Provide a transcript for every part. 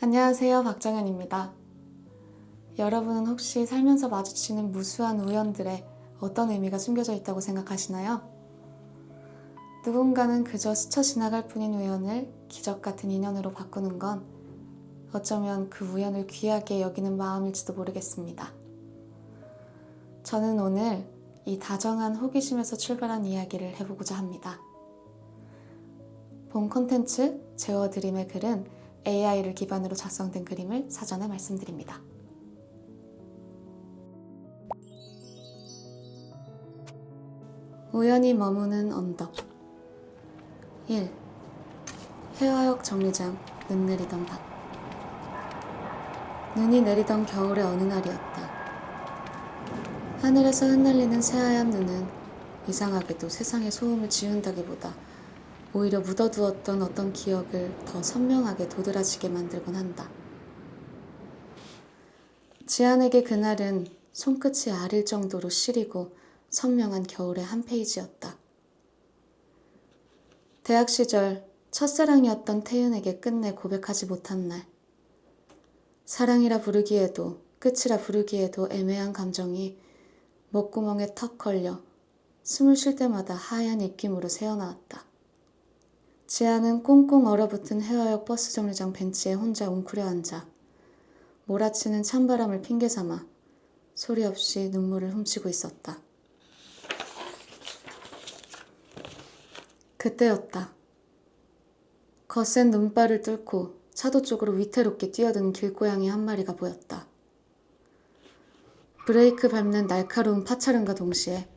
안녕하세요, 박정현입니다. 여러분은 혹시 살면서 마주치는 무수한 우연들에 어떤 의미가 숨겨져 있다고 생각하시나요? 누군가는 그저 스쳐 지나갈 뿐인 우연을 기적 같은 인연으로 바꾸는 건 어쩌면 그 우연을 귀하게 여기는 마음일지도 모르겠습니다. 저는 오늘 이 다정한 호기심에서 출발한 이야기를 해보고자 합니다. 본 콘텐츠 제어드림의 글은 AI를 기반으로 작성된 그림을 사전에 말씀드립니다. 우연히 머무는 언덕 1. 해화역 정류장. 눈 내리던 밤. 눈이 내리던 겨울의 어느 날이었다. 하늘에서 흩날리는 새하얀 눈은 이상하게도 세상의 소음을 지운다기보다 오히려 묻어두었던 어떤 기억을 더 선명하게 도드라지게 만들곤 한다. 지안에게 그날은 손끝이 아릴 정도로 시리고 선명한 겨울의 한 페이지였다. 대학 시절 첫사랑이었던 태윤에게 끝내 고백하지 못한 날. 사랑이라 부르기에도 끝이라 부르기에도 애매한 감정이 목구멍에 턱 걸려 숨을 쉴 때마다 하얀 입김으로 새어나왔다. 지안은 꽁꽁 얼어붙은 해화역 버스 정류장 벤치에 혼자 웅크려 앉아 몰아치는 찬바람을 핑계삼아 소리 없이 눈물을 훔치고 있었다. 그때였다. 거센 눈발을 뚫고 차도 쪽으로 위태롭게 뛰어드는 길고양이 한 마리가 보였다. 브레이크 밟는 날카로운 파차름과 동시에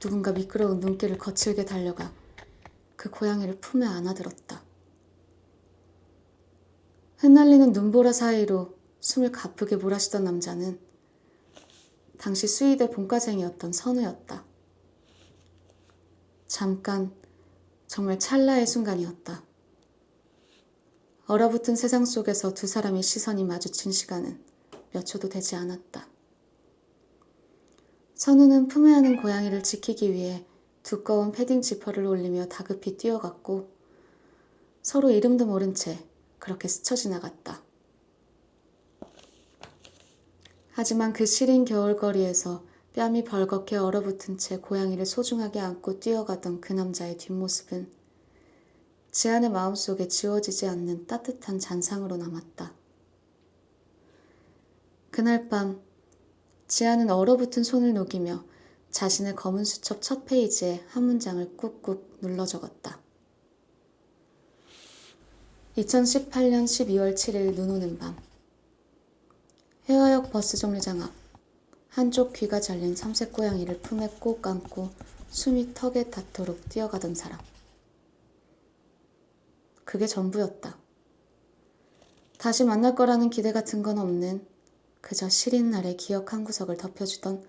누군가 미끄러운 눈길을 거칠게 달려가 그 고양이를 품에 안아들었다. 흩날리는 눈보라 사이로 숨을 가쁘게 몰아쉬던 남자는 당시 수의대 본과생이었던 선우였다. 잠깐, 정말 찰나의 순간이었다. 얼어붙은 세상 속에서 두 사람의 시선이 마주친 시간은 몇 초도 되지 않았다. 선우는 품에 안은 고양이를 지키기 위해 두꺼운 패딩 지퍼를 올리며 다급히 뛰어갔고 서로 이름도 모른 채 그렇게 스쳐 지나갔다. 하지만 그 시린 겨울거리에서 뺨이 벌겋게 얼어붙은 채 고양이를 소중하게 안고 뛰어가던 그 남자의 뒷모습은 지안의 마음속에 지워지지 않는 따뜻한 잔상으로 남았다. 그날 밤 지안은 얼어붙은 손을 녹이며 자신의 검은 수첩 첫 페이지에 한 문장을 꾹꾹 눌러 적었다. 2018년 12월 7일 눈 오는 밤. 해화역 버스 정류장 앞. 한쪽 귀가 잘린 삼색 고양이를 품에 꼭 안고 숨이 턱에 닿도록 뛰어가던 사람. 그게 전부였다. 다시 만날 거라는 기대 같은 건 없는 그저 시린 날의 기억 한 구석을 덮여주던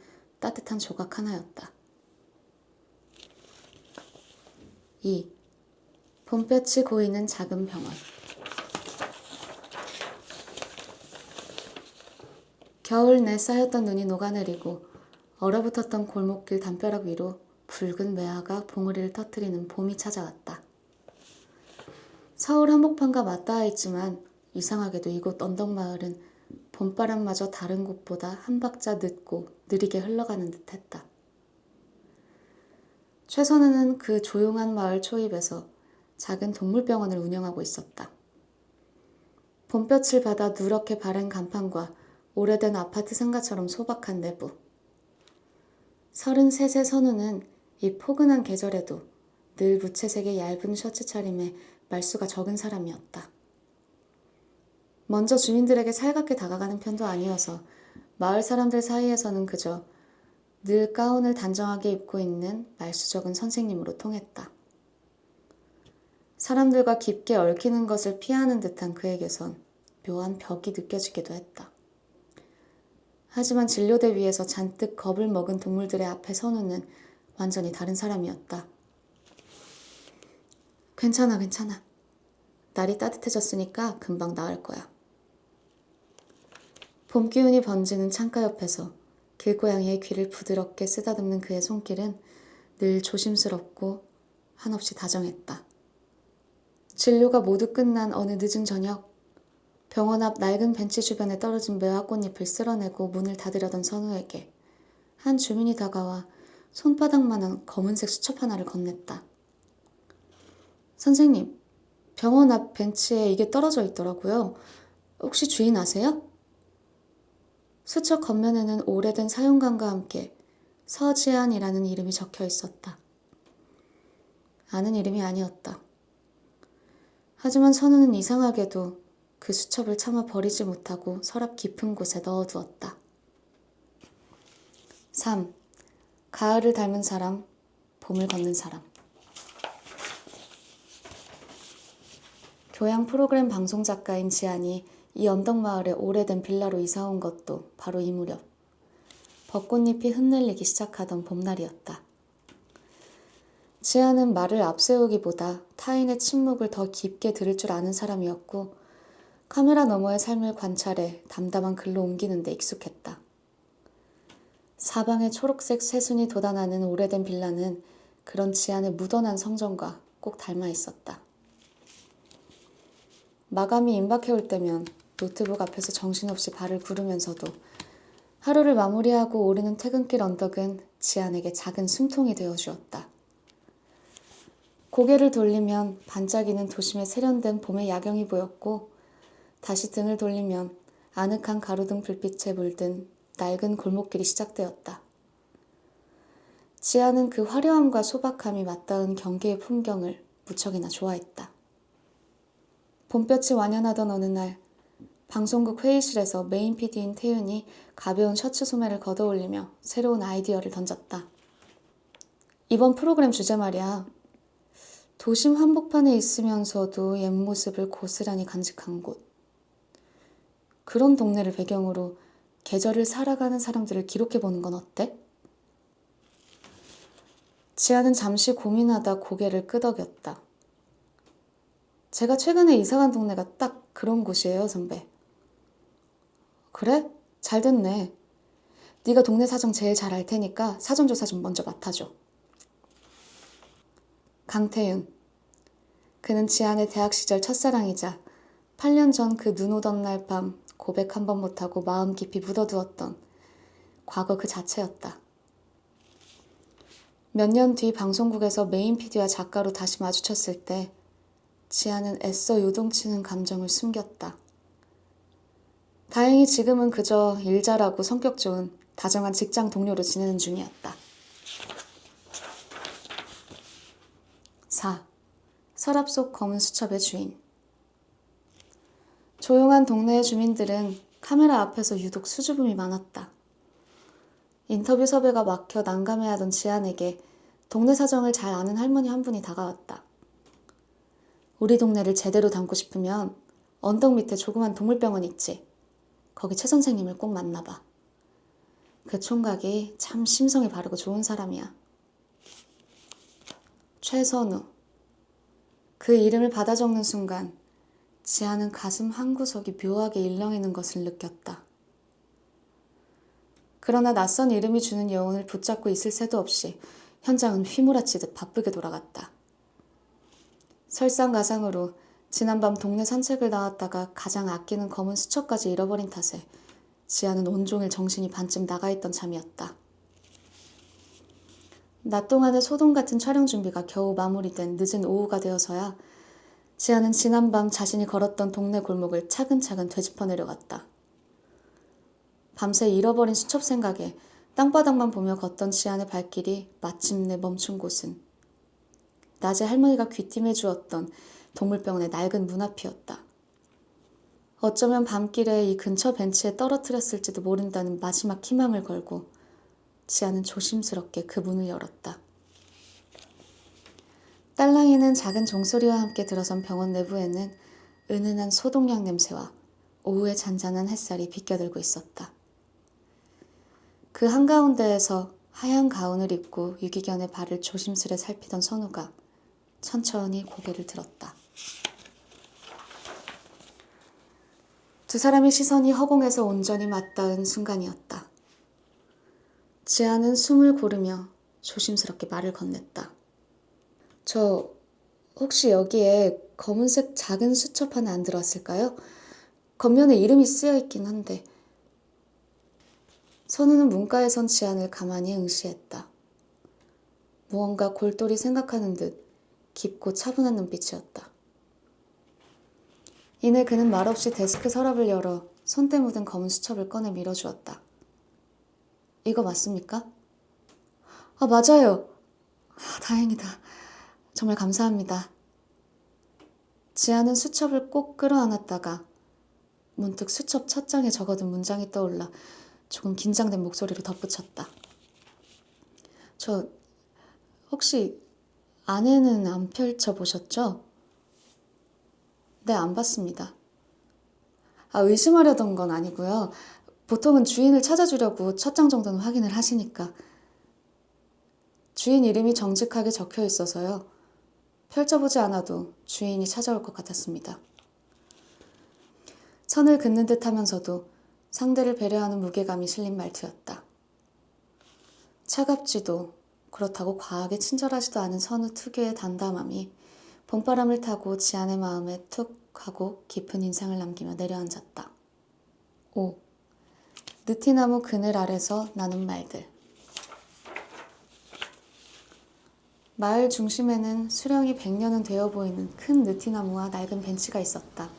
따뜻한 조각 하나였다. 2. 봄볕이 고이는 작은 병원. 겨울 내 쌓였던 눈이 녹아내리고 얼어붙었던 골목길 담벼락 위로 붉은 매화가 봉우리를 터뜨리는 봄이 찾아왔다. 서울 한복판과 맞닿아 있지만 이상하게도 이곳 언덕마을은 봄바람마저 다른 곳보다 한 박자 늦고 느리게 흘러가는 듯했다. 최선우는 그 조용한 마을 초입에서 작은 동물병원을 운영하고 있었다. 봄볕을 받아 누렇게 바른 간판과 오래된 아파트 상가처럼 소박한 내부. 33세 선우는 이 포근한 계절에도 늘 무채색의 얇은 셔츠 차림에 말수가 적은 사람이었다. 먼저 주민들에게 살갑게 다가가는 편도 아니어서 마을 사람들 사이에서는 그저 늘 가운을 단정하게 입고 있는 말수 적은 선생님으로 통했다. 사람들과 깊게 얽히는 것을 피하는 듯한 그에게선 묘한 벽이 느껴지기도 했다. 하지만 진료대 위에서 잔뜩 겁을 먹은 동물들의 앞에 선우는 완전히 다른 사람이었다. 괜찮아. 날이 따뜻해졌으니까 금방 나을 거야. 봄 기운이 번지는 창가 옆에서 길고양이의 귀를 부드럽게 쓰다듬는 그의 손길은 늘 조심스럽고 한없이 다정했다. 진료가 모두 끝난 어느 늦은 저녁, 병원 앞 낡은 벤치 주변에 떨어진 매화 꽃잎을 쓸어내고 문을 닫으려던 선우에게 한 주민이 다가와 손바닥만한 검은색 수첩 하나를 건넸다. 선생님, 병원 앞 벤치에 이게 떨어져 있더라고요. 혹시 주인 아세요? 수첩 겉면에는 오래된 사용감과 함께 서지안이라는 이름이 적혀 있었다. 아는 이름이 아니었다. 하지만 선우는 이상하게도 그 수첩을 차마 버리지 못하고 서랍 깊은 곳에 넣어두었다. 3. 가을을 닮은 사람, 봄을 걷는 사람. 교양 프로그램 방송 작가인 지안이 이 언덕마을에 오래된 빌라로 이사온 것도 바로 이 무렵. 벚꽃잎이 흩날리기 시작하던 봄날이었다. 지안은 말을 앞세우기보다 타인의 침묵을 더 깊게 들을 줄 아는 사람이었고 카메라 너머의 삶을 관찰해 담담한 글로 옮기는 데 익숙했다. 사방에 초록색 새순이 돋아나는 오래된 빌라는 그런 지안의 묻어난 성정과 꼭 닮아 있었다. 마감이 임박해올 때면 노트북 앞에서 정신없이 발을 구르면서도 하루를 마무리하고 오르는 퇴근길 언덕은 지안에게 작은 숨통이 되어주었다. 고개를 돌리면 반짝이는 도심에 세련된 봄의 야경이 보였고 다시 등을 돌리면 아늑한 가로등 불빛에 물든 낡은 골목길이 시작되었다. 지안은 그 화려함과 소박함이 맞닿은 경계의 풍경을 무척이나 좋아했다. 봄볕이 완연하던 어느 날 방송국 회의실에서 메인 PD인 태윤이 가벼운 셔츠 소매를 걷어올리며 새로운 아이디어를 던졌다. 이번 프로그램 주제 말이야. 도심 한복판에 있으면서도 옛 모습을 고스란히 간직한 곳. 그런 동네를 배경으로 계절을 살아가는 사람들을 기록해보는 건 어때? 지아는 잠시 고민하다 고개를 끄덕였다. 제가 최근에 이사간 동네가 딱 그런 곳이에요, 선배. 그래? 잘 됐네. 네가 동네 사정 제일 잘 알 테니까 사전조사 좀 먼저 맡아줘. 강태윤. 그는 지안의 대학 시절 첫사랑이자 8년 전 그 눈 오던 날 밤 고백 한 번 못하고 마음 깊이 묻어두었던 과거 그 자체였다. 몇 년 뒤 방송국에서 메인 PD와 작가로 다시 마주쳤을 때 지안은 애써 요동치는 감정을 숨겼다. 다행히 지금은 그저 일 잘하고 성격 좋은 다정한 직장 동료로 지내는 중이었다. 4. 서랍 속 검은 수첩의 주인. 조용한 동네의 주민들은 카메라 앞에서 유독 수줍음이 많았다. 인터뷰 섭외가 막혀 난감해하던 지안에게 동네 사정을 잘 아는 할머니 한 분이 다가왔다. 우리 동네를 제대로 담고 싶으면 언덕 밑에 조그만 동물병원 있지. 거기 최 선생님을 꼭 만나봐. 그 총각이 참 심성이 바르고 좋은 사람이야. 최선우. 그 이름을 받아 적는 순간 지아는 가슴 한구석이 묘하게 일렁이는 것을 느꼈다. 그러나 낯선 이름이 주는 여운을 붙잡고 있을 새도 없이 현장은 휘몰아치듯 바쁘게 돌아갔다. 설상가상으로 지난밤 동네 산책을 나왔다가 가장 아끼는 검은 수첩까지 잃어버린 탓에 지아는 온종일 정신이 반쯤 나가있던 참이었다. 낮 동안의 소동 같은 촬영 준비가 겨우 마무리된 늦은 오후가 되어서야 지아는 지난밤 자신이 걸었던 동네 골목을 차근차근 되짚어 내려갔다. 밤새 잃어버린 수첩 생각에 땅바닥만 보며 걷던 지안의 발길이 마침내 멈춘 곳은 낮에 할머니가 귀띔해 주었던 동물병원의 낡은 문 앞이었다. 어쩌면 밤길에 이 근처 벤치에 떨어뜨렸을지도 모른다는 마지막 희망을 걸고 지아는 조심스럽게 그 문을 열었다. 딸랑이는 작은 종소리와 함께 들어선 병원 내부에는 은은한 소독약 냄새와 오후의 잔잔한 햇살이 비껴들고 있었다. 그 한가운데에서 하얀 가운을 입고 유기견의 발을 조심스레 살피던 선우가 천천히 고개를 들었다. 두 사람의 시선이 허공에서 온전히 맞닿은 순간이었다. 지아는 숨을 고르며 조심스럽게 말을 건넸다. 저 혹시 여기에 검은색 작은 수첩 하나 안 들어왔을까요? 겉면에 이름이 쓰여 있긴 한데. 선우는 문가에 선 지안을 가만히 응시했다. 무언가 골똘히 생각하는 듯 깊고 차분한 눈빛이었다. 이내 그는 말없이 데스크 서랍을 열어 손때 묻은 검은 수첩을 꺼내 밀어주었다. 이거 맞습니까? 아, 맞아요. 다행이다. 정말 감사합니다. 지아는 수첩을 꼭 끌어안았다가 문득 수첩 첫 장에 적어둔 문장이 떠올라 조금 긴장된 목소리로 덧붙였다. 저 혹시 안에는 안 펼쳐보셨죠? 네, 안 봤습니다. 의심하려던 건 아니고요. 보통은 주인을 찾아주려고 첫 장 정도는 확인을 하시니까. 주인 이름이 정직하게 적혀 있어서요. 펼쳐보지 않아도 주인이 찾아올 것 같았습니다. 선을 긋는 듯 하면서도 상대를 배려하는 무게감이 실린 말투였다. 차갑지도 그렇다고 과하게 친절하지도 않은 선우 특유의 담담함이 봄바람을 타고 지안의 마음에 툭 하고 깊은 인상을 남기며 내려앉았다. 5. 느티나무 그늘 아래서 나눈 말들. 마을 중심에는 수령이 100년은 되어 보이는 큰 느티나무와 낡은 벤치가 있었다.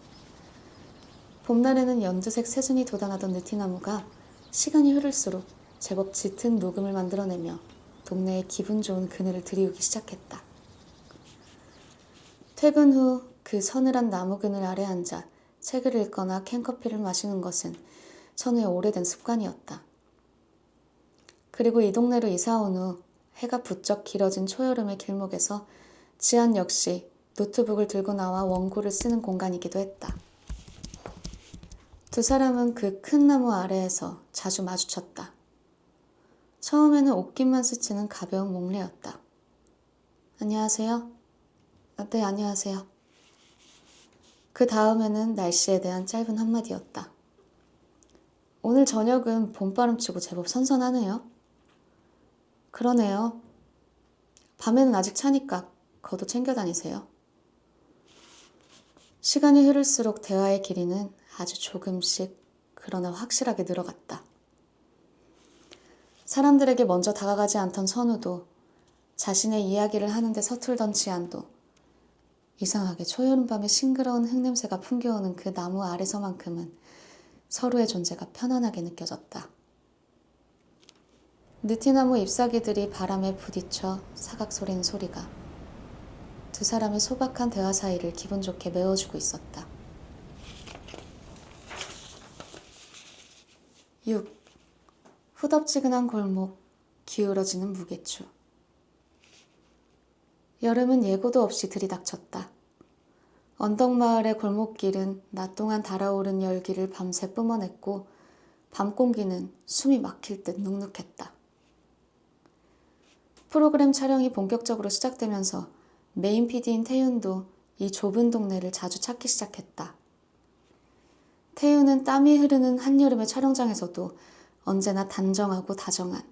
봄날에는 연두색 새순이 돋아나던 느티나무가 시간이 흐를수록 제법 짙은 녹음을 만들어내며 동네에 기분 좋은 그늘을 드리우기 시작했다. 퇴근 후 그 서늘한 나무 그늘 아래 앉아 책을 읽거나 캔커피를 마시는 것은 선우의 오래된 습관이었다. 그리고 이 동네로 이사 온 후 해가 부쩍 길어진 초여름의 길목에서 지안 역시 노트북을 들고 나와 원고를 쓰는 공간이기도 했다. 두 사람은 그 큰 나무 아래에서 자주 마주쳤다. 처음에는 옷깃만 스치는 가벼운 목례였다. 안녕하세요. 네, 안녕하세요. 그 다음에는 날씨에 대한 짧은 한마디였다. 오늘 저녁은 봄바람 치고 제법 선선하네요. 그러네요. 밤에는 아직 차니까 겉옷 챙겨 다니세요. 시간이 흐를수록 대화의 길이는 아주 조금씩 그러나 확실하게 늘어갔다. 사람들에게 먼저 다가가지 않던 선우도 자신의 이야기를 하는데 서툴던 지안도 이상하게 초여름밤의 싱그러운 흙냄새가 풍겨오는 그 나무 아래서만큼은 서로의 존재가 편안하게 느껴졌다. 느티나무 잎사귀들이 바람에 부딪혀 사각소리는 소리가 두 사람의 소박한 대화 사이를 기분 좋게 메워주고 있었다. 6. 후덥지근한 골목, 기울어지는 무게추. 여름은 예고도 없이 들이닥쳤다. 언덕마을의 골목길은 낮 동안 달아오른 열기를 밤새 뿜어냈고 밤 공기는 숨이 막힐 듯 눅눅했다. 프로그램 촬영이 본격적으로 시작되면서 메인 PD인 태윤도 이 좁은 동네를 자주 찾기 시작했다. 태윤은 땀이 흐르는 한여름의 촬영장에서도 언제나 단정하고 다정한,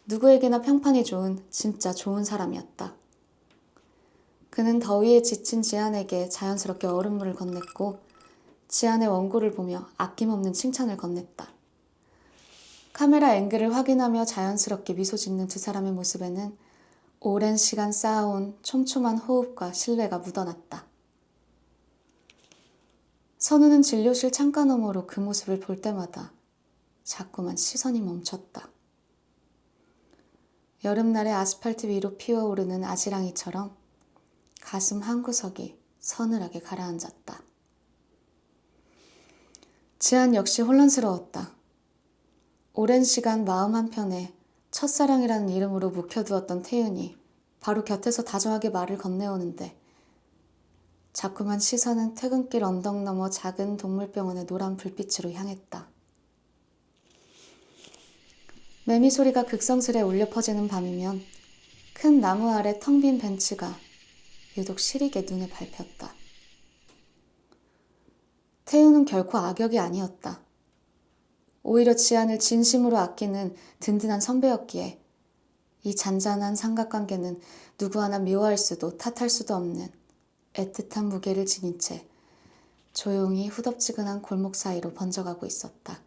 누구에게나 평판이 좋은 진짜 좋은 사람이었다. 그는 더위에 지친 지안에게 자연스럽게 얼음물을 건넸고 지안의 원고를 보며 아낌없는 칭찬을 건넸다. 카메라 앵글을 확인하며 자연스럽게 미소 짓는 두 사람의 모습에는 오랜 시간 쌓아온 촘촘한 호흡과 신뢰가 묻어났다. 선우는 진료실 창가 너머로 그 모습을 볼 때마다 자꾸만 시선이 멈췄다. 여름날의 아스팔트 위로 피어오르는 아지랑이처럼 가슴 한구석이 서늘하게 가라앉았다. 지안 역시 혼란스러웠다. 오랜 시간 마음 한편에 첫사랑이라는 이름으로 묵혀두었던 태윤이 바로 곁에서 다정하게 말을 건네오는데 자꾸만 시선은 퇴근길 언덕 너머 작은 동물병원의 노란 불빛으로 향했다. 매미 소리가 극성스레 울려 퍼지는 밤이면 큰 나무 아래 텅 빈 벤치가 유독 시리게 눈에 밟혔다. 태우는 결코 악역이 아니었다. 오히려 지안을 진심으로 아끼는 든든한 선배였기에 이 잔잔한 삼각관계는 누구 하나 미워할 수도 탓할 수도 없는 애틋한 무게를 지닌 채 조용히 후덥지근한 골목 사이로 번져가고 있었다.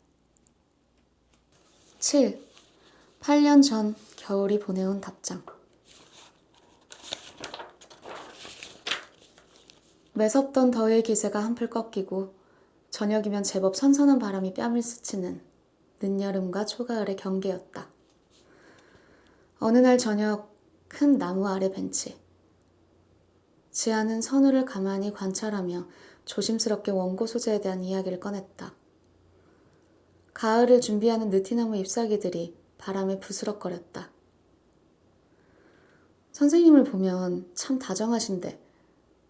7. 8년 전 겨울이 보내온 답장. 매섭던 더위의 기세가 한풀 꺾이고 저녁이면 제법 선선한 바람이 뺨을 스치는 늦여름과 초가을의 경계였다. 어느 날 저녁 큰 나무 아래 벤치. 지아는 선우를 가만히 관찰하며 조심스럽게 원고 소재에 대한 이야기를 꺼냈다. 가을을 준비하는 느티나무 잎사귀들이 바람에 부스럭거렸다. 선생님을 보면 참 다정하신데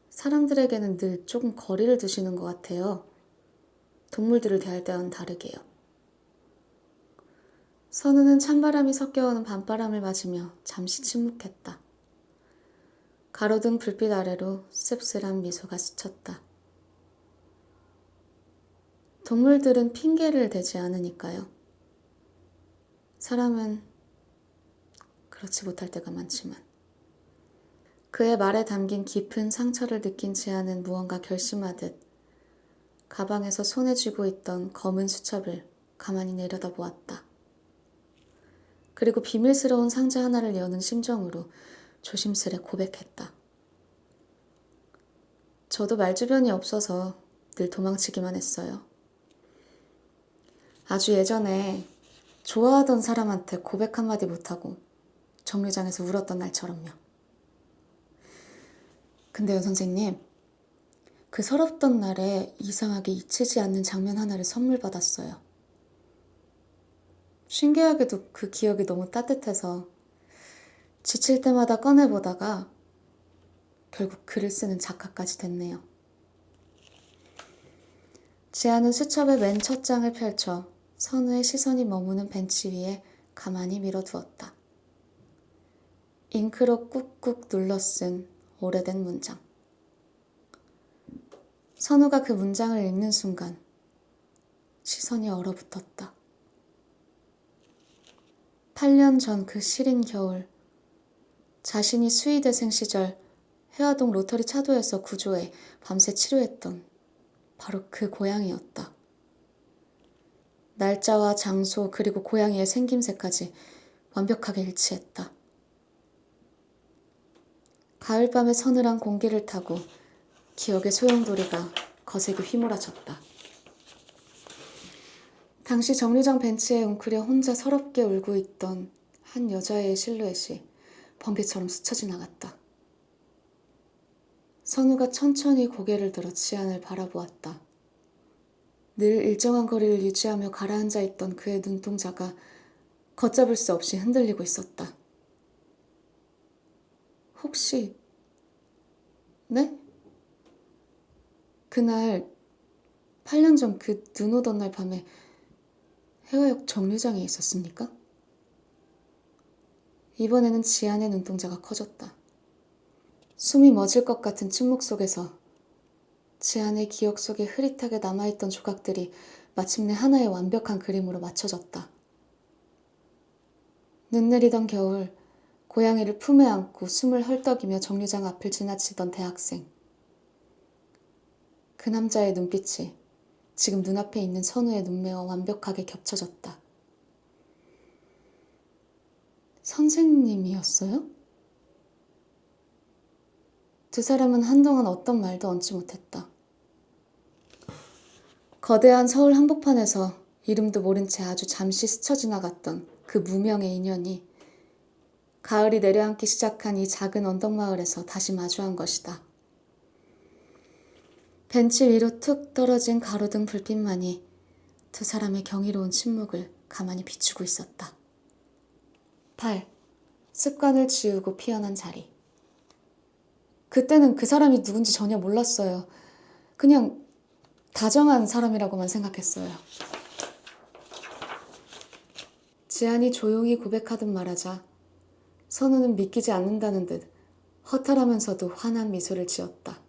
사람들에게는 늘 조금 거리를 두시는 것 같아요. 동물들을 대할 때와는 다르게요. 선우는 찬바람이 섞여오는 밤바람을 맞으며 잠시 침묵했다. 가로등 불빛 아래로 씁쓸한 미소가 스쳤다. 동물들은 핑계를 대지 않으니까요. 사람은 그렇지 못할 때가 많지만. 그의 말에 담긴 깊은 상처를 느낀 지아는 무언가 결심하듯 가방에서 손에 쥐고 있던 검은 수첩을 가만히 내려다보았다. 그리고 비밀스러운 상자 하나를 여는 심정으로 조심스레 고백했다. 저도 말주변이 없어서 늘 도망치기만 했어요. 아주 예전에 좋아하던 사람한테 고백 한마디 못하고 정류장에서 울었던 날처럼요. 근데요, 선생님. 그 서럽던 날에 이상하게 잊히지 않는 장면 하나를 선물 받았어요. 신기하게도 그 기억이 너무 따뜻해서 지칠 때마다 꺼내보다가 결국 글을 쓰는 작가까지 됐네요. 지아는 수첩의 맨 첫 장을 펼쳐 선우의 시선이 머무는 벤치 위에 가만히 밀어두었다. 잉크로 꾹꾹 눌러 쓴 오래된 문장. 선우가 그 문장을 읽는 순간 시선이 얼어붙었다. 8년 전 그 시린 겨울, 자신이 수의대생 시절 해화동 로터리 차도에서 구조해 밤새 치료했던 바로 그 고양이였다. 날짜와 장소 그리고 고양이의 생김새까지 완벽하게 일치했다. 가을밤의 서늘한 공기를 타고 기억의 소용돌이가 거세게 휘몰아쳤다. 당시 정류장 벤치에 웅크려 혼자 서럽게 울고 있던 한 여자의 실루엣이 번개처럼 스쳐 지나갔다. 선우가 천천히 고개를 들어 지안을 바라보았다. 늘 일정한 거리를 유지하며 가라앉아 있던 그의 눈동자가 걷잡을 수 없이 흔들리고 있었다. 혹시... 네? 그날 8년 전 그 눈 오던 날 밤에 해화역 정류장에 있었습니까? 이번에는 지안의 눈동자가 커졌다. 숨이 멎을 것 같은 침묵 속에서 지안의 기억 속에 흐릿하게 남아있던 조각들이 마침내 하나의 완벽한 그림으로 맞춰졌다. 눈 내리던 겨울, 고양이를 품에 안고 숨을 헐떡이며 정류장 앞을 지나치던 대학생. 그 남자의 눈빛이 지금 눈앞에 있는 선우의 눈매와 완벽하게 겹쳐졌다. 선생님이었어요? 두 사람은 한동안 어떤 말도 얹지 못했다. 거대한 서울 한복판에서 이름도 모른 채 아주 잠시 스쳐 지나갔던 그 무명의 인연이 가을이 내려앉기 시작한 이 작은 언덕마을에서 다시 마주한 것이다. 벤치 위로 툭 떨어진 가로등 불빛만이 두 사람의 경이로운 침묵을 가만히 비추고 있었다. 8. 습관을 지우고 피어난 자리. 그때는 그 사람이 누군지 전혀 몰랐어요. 그냥 다정한 사람이라고만 생각했어요. 지안이 조용히 고백하듯 말하자 선우는 믿기지 않는다는 듯 허탈하면서도 환한 미소를 지었다.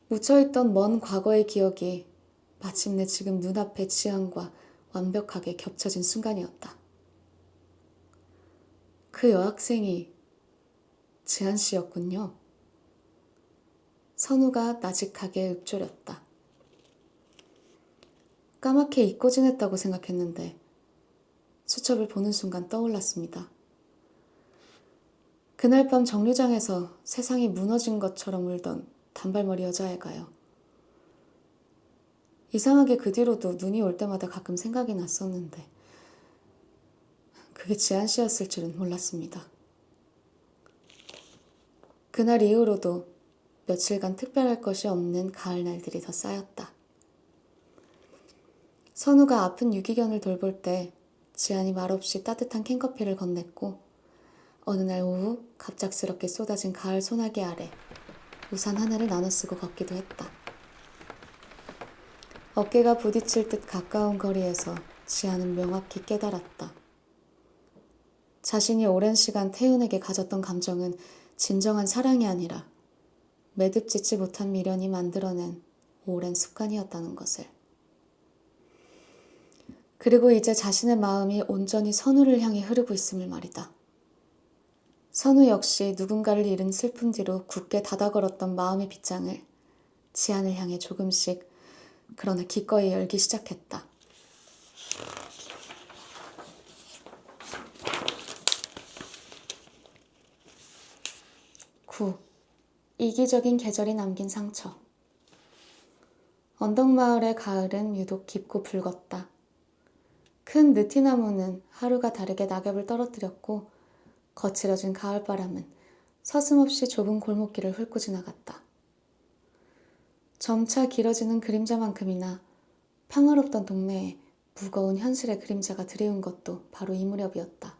묻혀있던 먼 과거의 기억이 마침내 지금 눈앞의 지안과 완벽하게 겹쳐진 순간이었다. 그 여학생이 지안 씨였군요. 선우가 나직하게 읊조렸다. 까맣게 잊고 지냈다고 생각했는데 수첩을 보는 순간 떠올랐습니다. 그날 밤 정류장에서 세상이 무너진 것처럼 울던 단발머리 여자애가요. 이상하게 그 뒤로도 눈이 올 때마다 가끔 생각이 났었는데 그게 지한 씨였을 줄은 몰랐습니다. 그날 이후로도 며칠간 특별할 것이 없는 가을 날들이 더 쌓였다. 선우가 아픈 유기견을 돌볼 때 지한이 말없이 따뜻한 캔커피를 건넸고 어느 날 오후 갑작스럽게 쏟아진 가을 소나기 아래 우산 하나를 나눠 쓰고 걷기도 했다. 어깨가 부딪힐 듯 가까운 거리에서 지한은 명확히 깨달았다. 자신이 오랜 시간 태훈에게 가졌던 감정은 진정한 사랑이 아니라 매듭짓지 못한 미련이 만들어낸 오랜 습관이었다는 것을. 그리고 이제 자신의 마음이 온전히 선우를 향해 흐르고 있음을 말이다. 선우 역시 누군가를 잃은 슬픔 뒤로 굳게 닫아걸었던 마음의 빗장을 지한을 향해 조금씩 그러나 기꺼이 열기 시작했다. 9. 이기적인 계절이 남긴 상처. 언덕마을의 가을은 유독 깊고 붉었다. 큰 느티나무는 하루가 다르게 낙엽을 떨어뜨렸고 거칠어진 가을바람은 서슴없이 좁은 골목길을 훑고 지나갔다. 점차 길어지는 그림자만큼이나 평화롭던 동네에 무거운 현실의 그림자가 들이운 것도 바로 이 무렵이었다.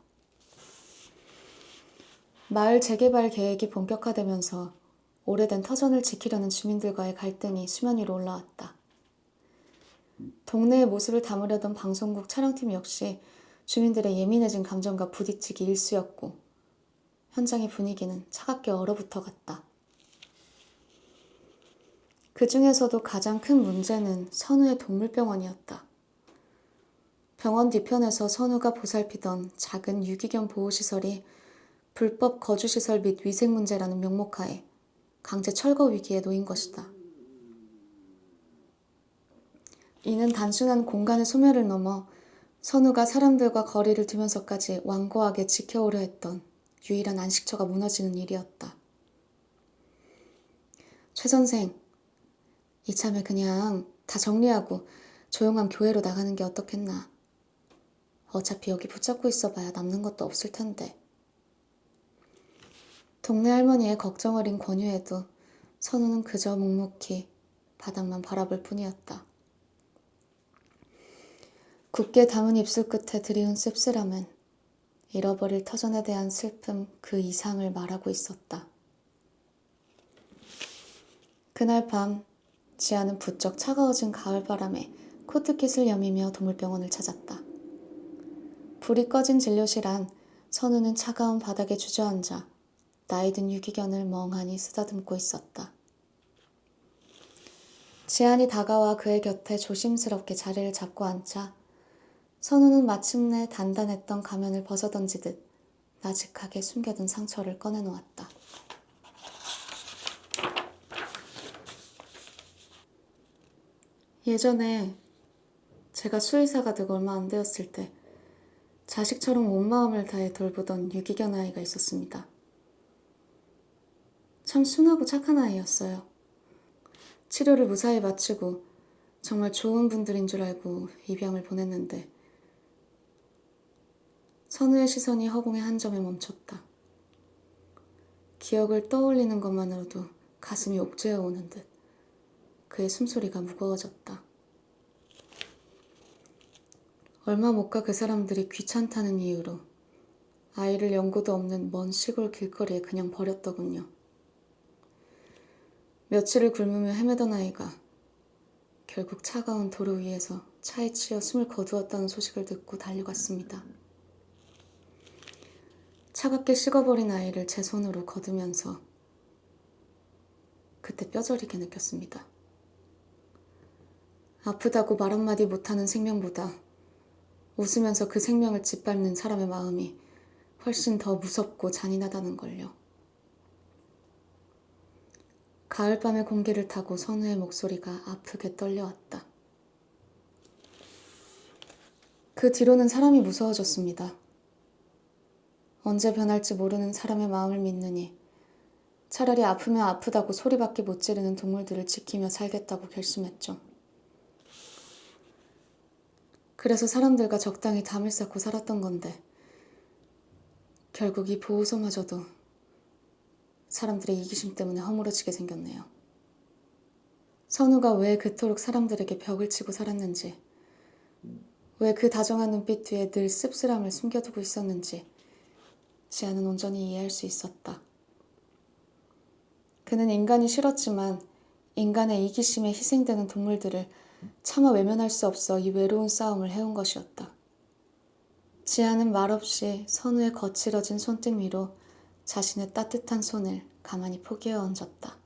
마을 재개발 계획이 본격화되면서 오래된 터전을 지키려는 주민들과의 갈등이 수면 위로 올라왔다. 동네의 모습을 담으려던 방송국 촬영팀 역시 주민들의 예민해진 감정과 부딪히기 일쑤였고 현장의 분위기는 차갑게 얼어붙어 갔다. 그 중에서도 가장 큰 문제는 선우의 동물병원이었다. 병원 뒤편에서 선우가 보살피던 작은 유기견 보호시설이 불법 거주시설 및 위생 문제라는 명목하에 강제 철거 위기에 놓인 것이다. 이는 단순한 공간의 소멸을 넘어 선우가 사람들과 거리를 두면서까지 완고하게 지켜오려 했던 유일한 안식처가 무너지는 일이었다. 최 선생, 이참에 그냥 다 정리하고 조용한 교회로 나가는 게 어떻겠나. 어차피 여기 붙잡고 있어봐야 남는 것도 없을 텐데. 동네 할머니의 걱정 어린 권유에도 선우는 그저 묵묵히 바닥만 바라볼 뿐이었다. 굳게 담은 입술 끝에 드리운 씁쓸함은 잃어버릴 터전에 대한 슬픔 그 이상을 말하고 있었다. 그날 밤 지아는 부쩍 차가워진 가을바람에 코트깃을 여미며 동물병원을 찾았다. 불이 꺼진 진료실 안 선우는 차가운 바닥에 주저앉아 나이든 유기견을 멍하니 쓰다듬고 있었다. 지안이 다가와 그의 곁에 조심스럽게 자리를 잡고 앉자 선우는 마침내 단단했던 가면을 벗어던지듯 나직하게 숨겨둔 상처를 꺼내놓았다. 예전에 제가 수의사가 되고 얼마 안 되었을 때 자식처럼 온 마음을 다해 돌보던 유기견 아이가 있었습니다. 참 순하고 착한 아이였어요. 치료를 무사히 마치고 정말 좋은 분들인 줄 알고 입양을 보냈는데 선우의 시선이 허공의 한 점에 멈췄다. 기억을 떠올리는 것만으로도 가슴이 옥죄어 오는 듯 그의 숨소리가 무거워졌다. 얼마 못 가 그 사람들이 귀찮다는 이유로 아이를 연고도 없는 먼 시골 길거리에 그냥 버렸더군요. 며칠을 굶으며 헤매던 아이가 결국 차가운 도로 위에서 차에 치여 숨을 거두었다는 소식을 듣고 달려갔습니다. 차갑게 식어버린 아이를 제 손으로 거두면서 그때 뼈저리게 느꼈습니다. 아프다고 말 한마디 못하는 생명보다 웃으면서 그 생명을 짓밟는 사람의 마음이 훨씬 더 무섭고 잔인하다는 걸요. 가을밤의 공기를 타고 선우의 목소리가 아프게 떨려왔다. 그 뒤로는 사람이 무서워졌습니다. 언제 변할지 모르는 사람의 마음을 믿느니 차라리 아프면 아프다고 소리밖에 못 지르는 동물들을 지키며 살겠다고 결심했죠. 그래서 사람들과 적당히 담을 쌓고 살았던 건데 결국 이 보호소마저도 사람들의 이기심 때문에 허물어지게 생겼네요. 선우가 왜 그토록 사람들에게 벽을 치고 살았는지, 왜 그 다정한 눈빛 뒤에 늘 씁쓸함을 숨겨두고 있었는지 지아는 온전히 이해할 수 있었다. 그는 인간이 싫었지만 인간의 이기심에 희생되는 동물들을 차마 외면할 수 없어 이 외로운 싸움을 해온 것이었다. 지아는 말없이 선우의 거칠어진 손등 위로 자신의 따뜻한 손을 가만히 포개어 얹었다.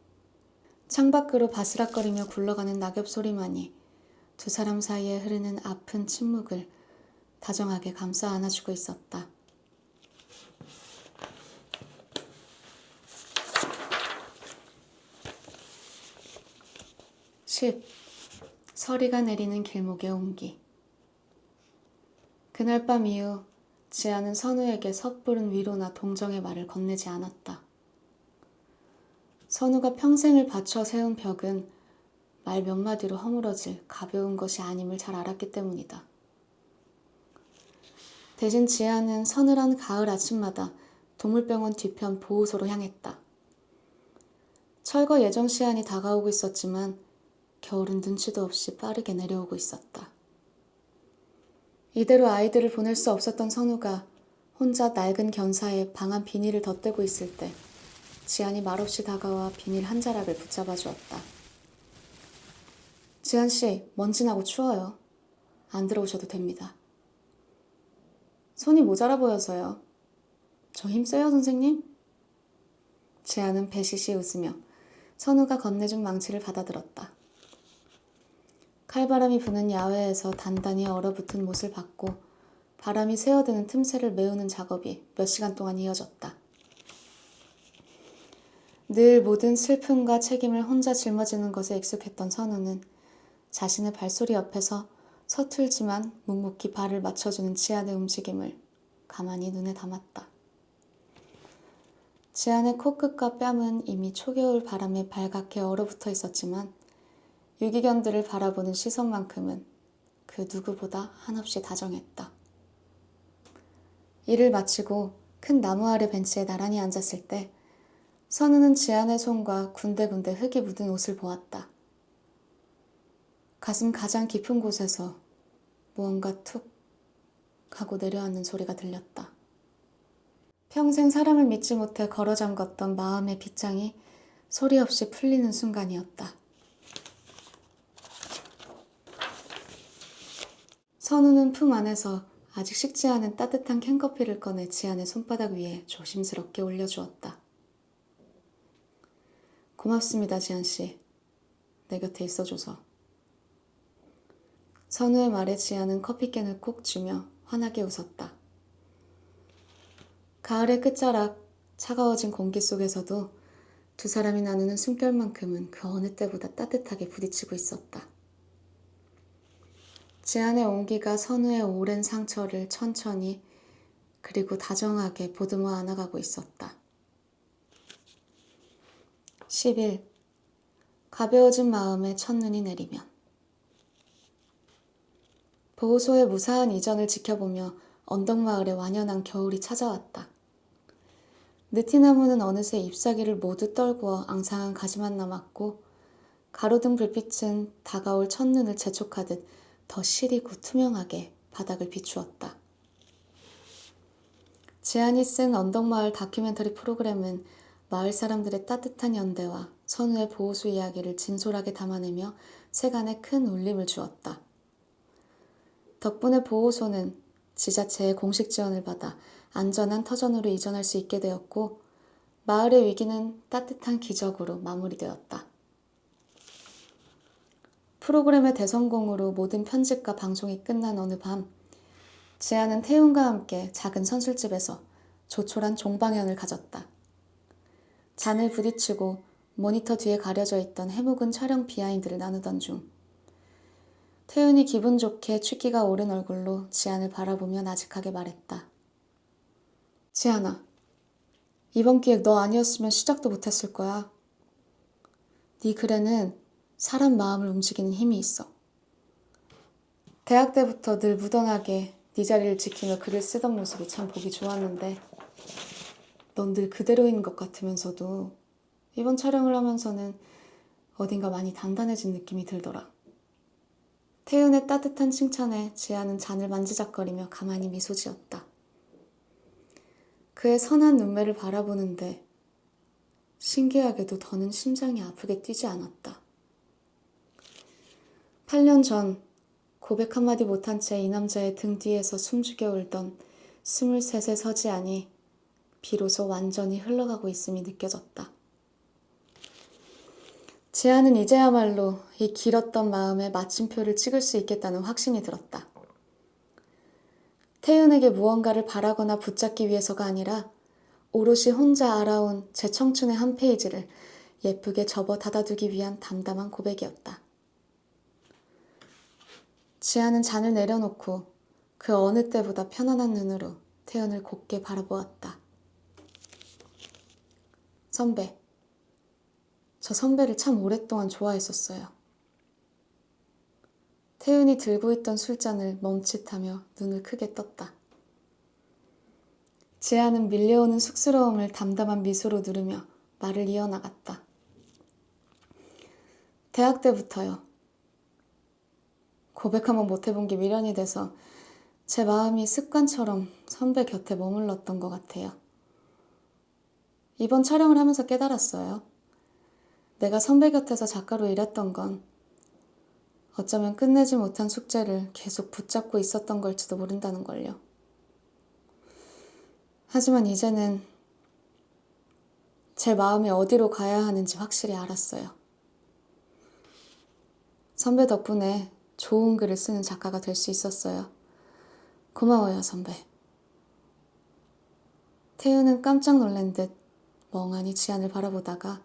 창밖으로 바스락거리며 굴러가는 낙엽 소리만이 두 사람 사이에 흐르는 아픈 침묵을 다정하게 감싸 안아주고 있었다. 10. 서리가 내리는 길목의 온기. 그날 밤 이후 지아는 선우에게 섣부른 위로나 동정의 말을 건네지 않았다. 선우가 평생을 바쳐 세운 벽은 말 몇 마디로 허물어질 가벼운 것이 아님을 잘 알았기 때문이다. 대신 지아는 서늘한 가을 아침마다 동물병원 뒤편 보호소로 향했다. 철거 예정 시한이 다가오고 있었지만 겨울은 눈치도 없이 빠르게 내려오고 있었다. 이대로 아이들을 보낼 수 없었던 선우가 혼자 낡은 견사에 방안 비닐을 덧대고 있을 때 지안이 말없이 다가와 비닐 한 자락을 붙잡아 주었다. 지안씨, 먼지 나고 추워요. 안 들어오셔도 됩니다. 손이 모자라 보여서요. 저 힘세요, 선생님? 지안은 배시시 웃으며 선우가 건네준 망치를 받아들었다. 칼바람이 부는 야외에서 단단히 얼어붙은 못을 받고 바람이 새어드는 틈새를 메우는 작업이 몇 시간 동안 이어졌다. 늘 모든 슬픔과 책임을 혼자 짊어지는 것에 익숙했던 선우는 자신의 발소리 옆에서 서툴지만 묵묵히 발을 맞춰주는 지안의 움직임을 가만히 눈에 담았다. 지안의 코끝과 뺨은 이미 초겨울 바람에 발갛게 얼어붙어 있었지만 유기견들을 바라보는 시선만큼은 그 누구보다 한없이 다정했다. 일을 마치고 큰 나무 아래 벤치에 나란히 앉았을 때 선우는 지안의 손과 군데군데 흙이 묻은 옷을 보았다. 가슴 가장 깊은 곳에서 무언가 툭 하고 내려앉는 소리가 들렸다. 평생 사람을 믿지 못해 걸어 잠갔던 마음의 빗장이 소리 없이 풀리는 순간이었다. 선우는 품 안에서 아직 식지 않은 따뜻한 캔커피를 꺼내 지안의 손바닥 위에 조심스럽게 올려주었다. 고맙습니다, 지안씨. 내 곁에 있어줘서. 선우의 말에 지안은 커피캔을 콕 쥐며 환하게 웃었다. 가을의 끝자락, 차가워진 공기 속에서도 두 사람이 나누는 숨결만큼은 그 어느 때보다 따뜻하게 부딪히고 있었다. 지안의 온기가 선우의 오랜 상처를 천천히 그리고 다정하게 보듬어 안아가고 있었다. 11. 가벼워진 마음에 첫눈이 내리면. 보호소의 무사한 이전을 지켜보며 언덕마을에 완연한 겨울이 찾아왔다. 느티나무는 어느새 잎사귀를 모두 떨구어 앙상한 가지만 남았고 가로등 불빛은 다가올 첫눈을 재촉하듯 더 시리고 투명하게 바닥을 비추었다. 지안이 쓴 언덕마을 다큐멘터리 프로그램은 마을 사람들의 따뜻한 연대와 선우의 보호소 이야기를 진솔하게 담아내며 세간에 큰 울림을 주었다. 덕분에 보호소는 지자체의 공식 지원을 받아 안전한 터전으로 이전할 수 있게 되었고 마을의 위기는 따뜻한 기적으로 마무리되었다. 프로그램의 대성공으로 모든 편집과 방송이 끝난 어느 밤 지아는 태훈과 함께 작은 선술집에서 조촐한 종방연을 가졌다. 잔을 부딪히고 모니터 뒤에 가려져 있던 해묵은 촬영 비하인드를 나누던 중 태윤이 기분 좋게 취기가 오른 얼굴로 지안을 바라보며 나직하게 말했다. 지안아, 이번 기획 너 아니었으면 시작도 못했을 거야. 네 글에는 사람 마음을 움직이는 힘이 있어. 대학 때부터 늘 무던하게 네 자리를 지키며 글을 쓰던 모습이 참 보기 좋았는데 넌 늘 그대로인 것 같으면서도 이번 촬영을 하면서는 어딘가 많이 단단해진 느낌이 들더라. 태윤의 따뜻한 칭찬에 지아는 잔을 만지작거리며 가만히 미소 지었다. 그의 선한 눈매를 바라보는데 신기하게도 더는 심장이 아프게 뛰지 않았다. 8년 전 고백 한마디 못한 채 이 남자의 등 뒤에서 숨죽여 울던 23세 서지안이 비로소 완전히 흘러가고 있음이 느껴졌다. 지아는 이제야말로 이 길었던 마음에 마침표를 찍을 수 있겠다는 확신이 들었다. 태윤에게 무언가를 바라거나 붙잡기 위해서가 아니라 오롯이 혼자 알아온 제 청춘의 한 페이지를 예쁘게 접어 닫아두기 위한 담담한 고백이었다. 지아는 잔을 내려놓고 그 어느 때보다 편안한 눈으로 태윤을 곱게 바라보았다. 선배, 저 선배를 참 오랫동안 좋아했었어요. 태윤이 들고 있던 술잔을 멈칫하며 눈을 크게 떴다. 지아는 밀려오는 쑥스러움을 담담한 미소로 누르며 말을 이어나갔다. 대학 때부터요. 고백 한번 못해본 게 미련이 돼서 제 마음이 습관처럼 선배 곁에 머물렀던 것 같아요. 이번 촬영을 하면서 깨달았어요. 내가 선배 곁에서 작가로 일했던 건 어쩌면 끝내지 못한 숙제를 계속 붙잡고 있었던 걸지도 모른다는 걸요. 하지만 이제는 제 마음이 어디로 가야 하는지 확실히 알았어요. 선배 덕분에 좋은 글을 쓰는 작가가 될 수 있었어요. 고마워요, 선배. 태윤은 깜짝 놀란 듯 멍하니 지안을 바라보다가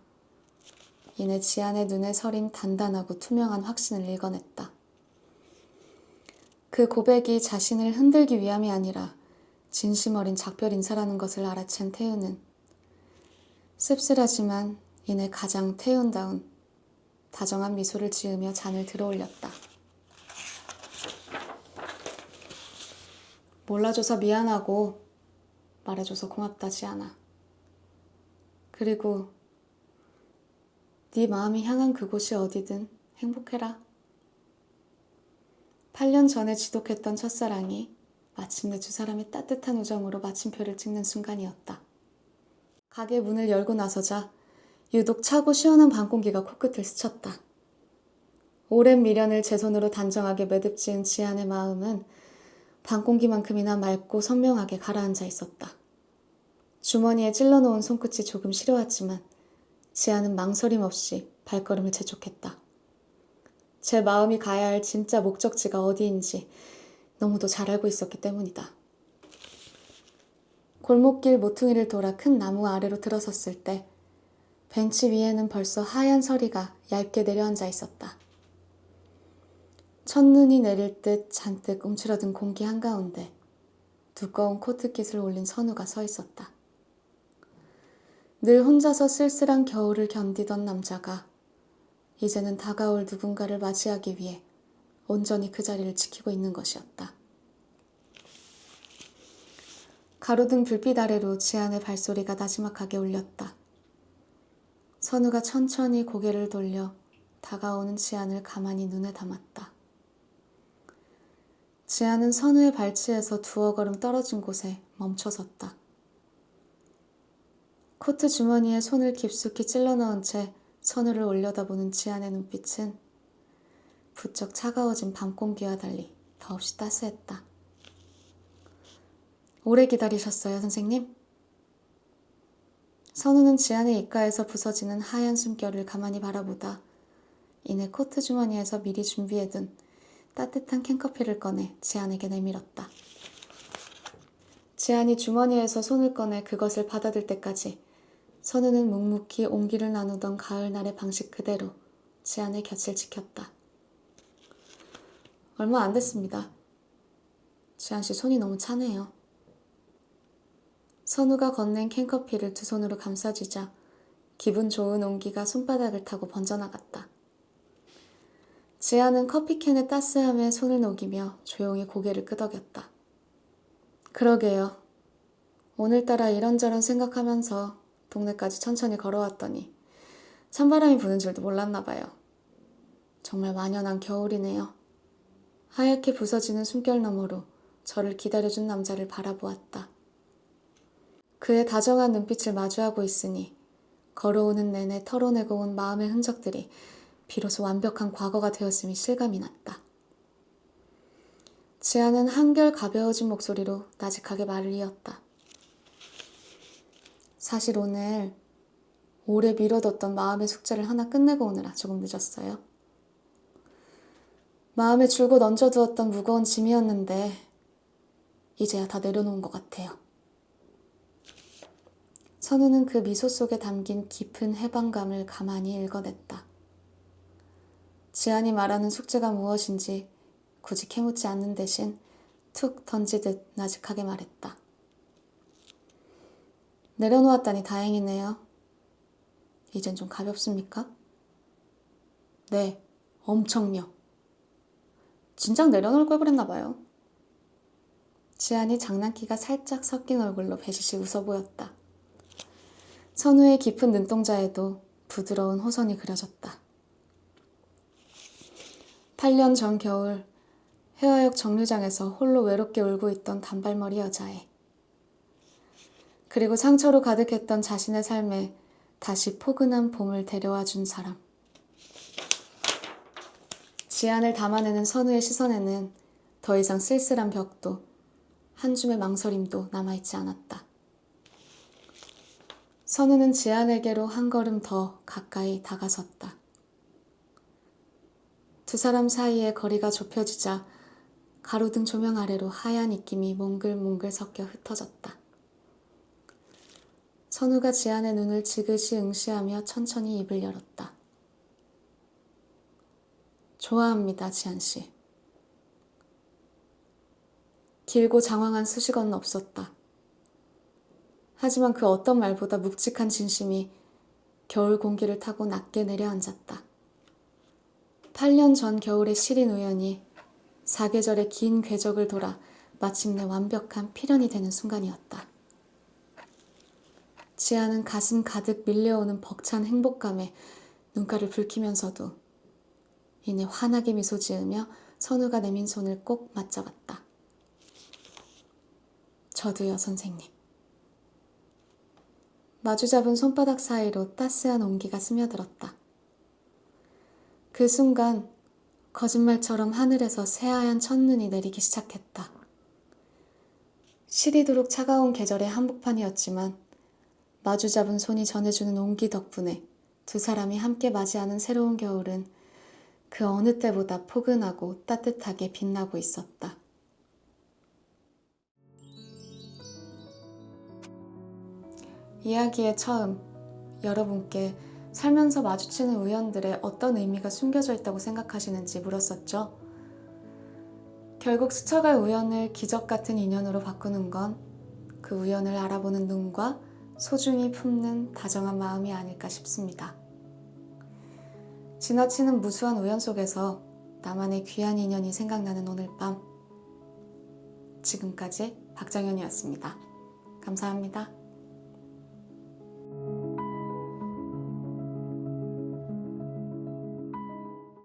이내 지안의 눈에 서린 단단하고 투명한 확신을 읽어냈다. 그 고백이 자신을 흔들기 위함이 아니라 진심 어린 작별 인사라는 것을 알아챈 태윤은 씁쓸하지만 이내 가장 태윤다운 다정한 미소를 지으며 잔을 들어올렸다. 몰라줘서 미안하고 말해줘서 고맙다, 지안아. 그리고 네 마음이 향한 그곳이 어디든 행복해라. 8년 전에 지독했던 첫사랑이 마침내 두 사람의 따뜻한 우정으로 마침표를 찍는 순간이었다. 가게 문을 열고 나서자 유독 차고 시원한 밤 공기가 코끝을 스쳤다. 오랜 미련을 제 손으로 단정하게 매듭지은 지안의 마음은 밤 공기만큼이나 맑고 선명하게 가라앉아 있었다. 주머니에 찔러놓은 손끝이 조금 시려웠지만 지아는 망설임 없이 발걸음을 재촉했다. 제 마음이 가야 할 진짜 목적지가 어디인지 너무도 잘 알고 있었기 때문이다. 골목길 모퉁이를 돌아 큰 나무 아래로 들어섰을 때 벤치 위에는 벌써 하얀 서리가 얇게 내려앉아 있었다. 첫눈이 내릴 듯 잔뜩 움츠러든 공기 한가운데 두꺼운 코트깃을 올린 선우가 서 있었다. 늘 혼자서 쓸쓸한 겨울을 견디던 남자가 이제는 다가올 누군가를 맞이하기 위해 온전히 그 자리를 지키고 있는 것이었다. 가로등 불빛 아래로 지안의 발소리가 나지막하게 울렸다. 선우가 천천히 고개를 돌려 다가오는 지안을 가만히 눈에 담았다. 지안은 선우의 발치에서 두어 걸음 떨어진 곳에 멈춰섰다. 코트 주머니에 손을 깊숙이 찔러 넣은 채 선우를 올려다보는 지안의 눈빛은 부쩍 차가워진 밤 공기와 달리 더없이 따스했다. 오래 기다리셨어요, 선생님? 선우는 지안의 입가에서 부서지는 하얀 숨결을 가만히 바라보다 이내 코트 주머니에서 미리 준비해둔 따뜻한 캔커피를 꺼내 지안에게 내밀었다. 지안이 주머니에서 손을 꺼내 그것을 받아들 때까지 선우는 묵묵히 온기를 나누던 가을날의 방식 그대로 지안의 곁을 지켰다. 얼마 안 됐습니다. 지안씨 손이 너무 차네요. 선우가 건넨 캔커피를 두 손으로 감싸주자 기분 좋은 온기가 손바닥을 타고 번져나갔다. 지안은 커피캔의 따스함에 손을 녹이며 조용히 고개를 끄덕였다. 그러게요. 오늘따라 이런저런 생각하면서 동네까지 천천히 걸어왔더니 찬바람이 부는 줄도 몰랐나 봐요. 정말 완연한 겨울이네요. 하얗게 부서지는 숨결 너머로 저를 기다려준 남자를 바라보았다. 그의 다정한 눈빛을 마주하고 있으니 걸어오는 내내 털어내고 온 마음의 흔적들이 비로소 완벽한 과거가 되었음이 실감이 났다. 지아는 한결 가벼워진 목소리로 나직하게 말을 이었다. 사실 오늘 오래 미뤄뒀던 마음의 숙제를 하나 끝내고 오느라 조금 늦었어요. 마음에 줄곧 얹어두었던 무거운 짐이었는데 이제야 다 내려놓은 것 같아요. 선우는 그 미소 속에 담긴 깊은 해방감을 가만히 읽어냈다. 지안이 말하는 숙제가 무엇인지 굳이 캐묻지 않는 대신 툭 던지듯 나직하게 말했다. 내려놓았다니 다행이네요. 이젠 좀 가볍습니까? 네, 엄청요. 진작 내려놓을 걸 그랬나 봐요. 지안이 장난기가 살짝 섞인 얼굴로 배시시 웃어 보였다. 선우의 깊은 눈동자에도 부드러운 호선이 그려졌다. 8년 전 겨울 해화역 정류장에서 홀로 외롭게 울고 있던 단발머리 여자애. 그리고 상처로 가득했던 자신의 삶에 다시 포근한 봄을 데려와 준 사람. 지안을 담아내는 선우의 시선에는 더 이상 쓸쓸한 벽도 한 줌의 망설임도 남아있지 않았다. 선우는 지안에게로 한 걸음 더 가까이 다가섰다. 두 사람 사이의 거리가 좁혀지자 가로등 조명 아래로 하얀 입김이 몽글몽글 섞여 흩어졌다. 선우가 지안의 눈을 지그시 응시하며 천천히 입을 열었다. 좋아합니다, 지안씨. 길고 장황한 수식어는 없었다. 하지만 그 어떤 말보다 묵직한 진심이 겨울 공기를 타고 낮게 내려앉았다. 8년 전 겨울의 시린 우연이 사계절의 긴 궤적을 돌아 마침내 완벽한 필연이 되는 순간이었다. 지아는 가슴 가득 밀려오는 벅찬 행복감에 눈가를 붉히면서도 이내 환하게 미소 지으며 선우가 내민 손을 꼭 맞잡았다. 저도요, 선생님. 마주잡은 손바닥 사이로 따스한 온기가 스며들었다. 그 순간 거짓말처럼 하늘에서 새하얀 첫눈이 내리기 시작했다. 시리도록 차가운 계절의 한복판이었지만 마주잡은 손이 전해주는 온기 덕분에 두 사람이 함께 맞이하는 새로운 겨울은 그 어느 때보다 포근하고 따뜻하게 빛나고 있었다. 이야기의 처음, 여러분께 살면서 마주치는 우연들에 어떤 의미가 숨겨져 있다고 생각하시는지 물었었죠. 결국 스쳐갈 우연을 기적 같은 인연으로 바꾸는 건 그 우연을 알아보는 눈과 소중히 품는 다정한 마음이 아닐까 싶습니다. 지나치는 무수한 우연 속에서 나만의 귀한 인연이 생각나는 오늘 밤. 지금까지 박정현이었습니다. 감사합니다.